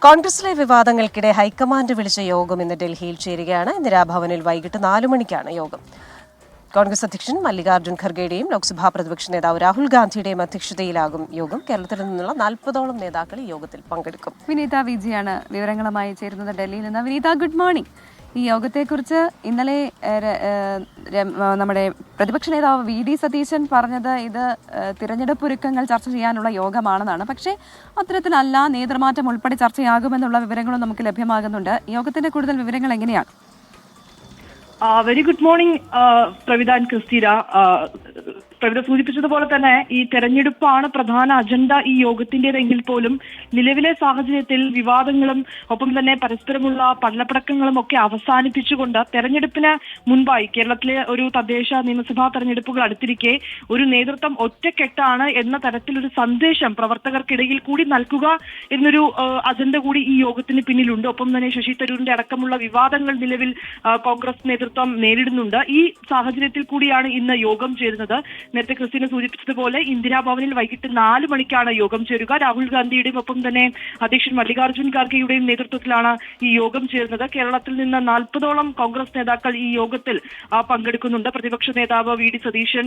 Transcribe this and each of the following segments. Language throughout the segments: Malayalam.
കോൺഗ്രസിലെ വിവാദങ്ങൾക്കിടെ ഹൈക്കമാൻഡ് വിളിച്ച യോഗം ഇന്ന് ഡൽഹിയിൽ ചേരുകയാണ്. ഇന്ദിരാഭവനിൽ വൈകിട്ട് 4 മണിക്കാണ് യോഗം. കോൺഗ്രസ് അധ്യക്ഷൻ മല്ലികാർജ്ജുൻ ഖർഗെയുടെയും ലോക്സഭാ പ്രതിപക്ഷ നേതാവ് രാഹുൽ ഗാന്ധിയുടെയും അധ്യക്ഷതയിലാകും യോഗം. കേരളത്തിൽ നിന്നുള്ള 40ഓളം നേതാക്കൾ ഈ യോഗത്തിൽ പങ്കെടുക്കും. വിനീത വിജിയാണ് വിവരങ്ങളുമായി ചേരുന്നത് ഡൽഹിയിൽ നിന്ന്. വിനീത, ഗുഡ് മോർണിംഗ്. ഈ യോഗത്തെക്കുറിച്ച് ഇന്നലെ നമ്മുടെ പ്രതിപക്ഷ നേതാവ് വി.ഡി. സതീശൻ പറഞ്ഞത് ഇത് തിരഞ്ഞെടുപ്പ് ഒരുക്കങ്ങൾ ചർച്ച ചെയ്യാനുള്ള യോഗമാണെന്നാണ്. പക്ഷേ അത്തരത്തിലല്ല, നേതൃമാറ്റം ഉൾപ്പെടെ ചർച്ചയാകുമെന്നുള്ള വിവരങ്ങളും നമുക്ക് ലഭ്യമാകുന്നുണ്ട്. യോഗത്തിന്റെ കൂടുതൽ വിവരങ്ങൾ എങ്ങനെയാണ്? Very good morning Pravitha and Christina. Pravitha സൂചിപ്പിച്ചതുപോലെ തന്നെ ഈ തെരഞ്ഞെടുപ്പാണ് പ്രധാന അജണ്ട ഈ യോഗത്തിന്റേതെങ്കിൽ പോലും നിലവിലെ സാഹചര്യത്തിൽ വിവാദങ്ങളും ഒപ്പം തന്നെ പരസ്പരമുള്ള പള്ളപ്പടക്കങ്ങളും ഒക്കെ അവസാനിപ്പിച്ചുകൊണ്ട് തെരഞ്ഞെടുപ്പിന് മുൻപായി കേരളത്തിലെ ഒരു തദ്ദേശ നിയമസഭാ തെരഞ്ഞെടുപ്പുകൾ അടുത്തിരിക്കെ ഒരു നേതൃത്വം ഒറ്റക്കെട്ടാണ് എന്ന തരത്തിലൊരു സന്ദേശം പ്രവർത്തകർക്കിടയിൽ കൂടി നൽകുക എന്നൊരു അജണ്ട കൂടി ഈ യോഗത്തിന് പിന്നിലുണ്ട്. ഒപ്പം തന്നെ ശശി തരൂരിന്റെ അടക്കമുള്ള വിവാദങ്ങൾ നിലവിൽ കോൺഗ്രസ് നേതൃത്വം നേരിടുന്നുണ്ട്. ഈ സാഹചര്യത്തിൽ കൂടിയാണ് ഇന്ന് യോഗം ചേരുന്നത്. നേരത്തെ ക്രിസ്റ്റീന സൂചിപ്പിച്ചതുപോലെ ഇന്ദിരാഭവനിൽ വൈകിട്ട് 4 മണിക്കാണ് യോഗം ചേരുക. രാഹുൽ ഗാന്ധിയുടെയും ഒപ്പം തന്നെ അധ്യക്ഷൻ മല്ലികാർജ്ജുൻ ഖാർഗെയുടെയും നേതൃത്വത്തിലാണ് ഈ യോഗം ചേരുന്നത്. കേരളത്തിൽ നിന്ന് 40ഓളം കോൺഗ്രസ് നേതാക്കൾ ഈ യോഗത്തിൽ പങ്കെടുക്കുന്നുണ്ട്. പ്രതിപക്ഷ നേതാവ് വി.ഡി. സതീശൻ,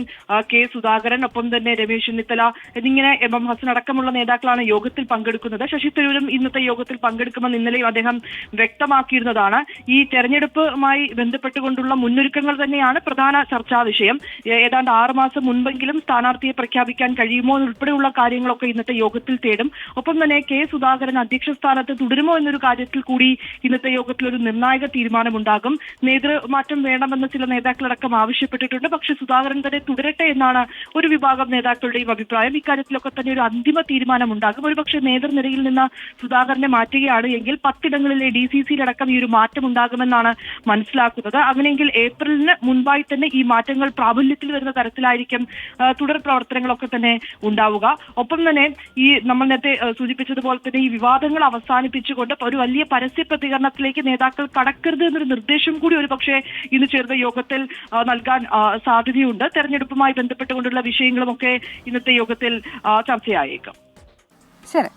കെ സുധാകരൻ, ഒപ്പം തന്നെ രമേശ് ചെന്നിത്തല എന്നിങ്ങനെ എം ഹസൻ അടക്കമുള്ള നേതാക്കളാണ് യോഗത്തിൽ പങ്കെടുക്കുന്നത്. ശശി തരൂരും ഇന്നത്തെ യോഗത്തിൽ പങ്കെടുക്കുമെന്ന് ഇന്നലെയും അദ്ദേഹം വ്യക്തമാക്കിയിരുന്നതാണ്. ഈ തെരഞ്ഞെടുപ്പുമായി ബന്ധപ്പെട്ടുകൊണ്ടുള്ള മുന്നൊരുക്കങ്ങൾ തന്നെയാണ് പ്രധാന ചർച്ചാ വിഷയം. ഏതാണ്ട് 6 മാസം മുൻപെങ്കിലും സ്ഥാനാർത്ഥിയെ പ്രഖ്യാപിക്കാൻ കഴിയുമോ എന്നുൾപ്പെടെയുള്ള കാര്യങ്ങളൊക്കെ ഇന്നത്തെ യോഗത്തിൽ തേടും. ഒപ്പം തന്നെ കെ സുധാകരൻ അധ്യക്ഷ സ്ഥാനത്ത് തുടരുമോ എന്നൊരു കാര്യത്തിൽ കൂടി ഇന്നത്തെ യോഗത്തിൽ ഒരു നിർണായക തീരുമാനമുണ്ടാകും. നേതൃമാറ്റം വേണമെന്ന് ചില നേതാക്കളടക്കം ആവശ്യപ്പെട്ടിട്ടുണ്ട്. പക്ഷേ സുധാകരൻ തന്നെ തുടരട്ടെ എന്നാണ് ഒരു വിഭാഗം നേതാക്കളുടെയും അഭിപ്രായം. ഇക്കാര്യത്തിലൊക്കെ തന്നെ ഒരു അന്തിമ തീരുമാനമുണ്ടാകും. ഒരുപക്ഷെ നേതൃനിരയിൽ നിന്ന് സുധാകരനെ മാറ്റുകയാണ് എങ്കിൽ 10 ഇടങ്ങളിലെ DCC-യിലടക്കം ഈ ഒരു മാറ്റം ഉണ്ടാകുമെന്നാണ് മനസ്സിലാക്കുന്നത്. അങ്ങനെയെങ്കിൽ ഏപ്രിലിന് മുൻപായി തന്നെ ഈ മാറ്റങ്ങൾ പ്രാബല്യത്തിൽ വരുന്ന തരത്തിലായിരിക്കും തുടർ പ്രവർത്തനങ്ങളൊക്കെ തന്നെ ഉണ്ടാവുക. ഒപ്പം തന്നെ ഈ നമ്മൾ നേരത്തെ സൂചിപ്പിച്ചതുപോലെ തന്നെ ഈ വിവാദങ്ങൾ അവസാനിപ്പിച്ചുകൊണ്ട് ഒരു വലിയ പരസ്യ പ്രതികരണത്തിലേക്ക് നേതാക്കൾ കടക്കരുത് എന്നൊരു നിർദ്ദേശം കൂടി ഒരുപക്ഷെ ഇന്ന് ചേർന്ന യോഗത്തിൽ നൽകാൻ സാധ്യതയുണ്ട്. തെരഞ്ഞെടുപ്പുമായി ബന്ധപ്പെട്ടുകൊണ്ടുള്ള വിഷയങ്ങളുമൊക്കെ ഇന്നത്തെ യോഗത്തിൽ ചർച്ചയായേക്കും. ശരി.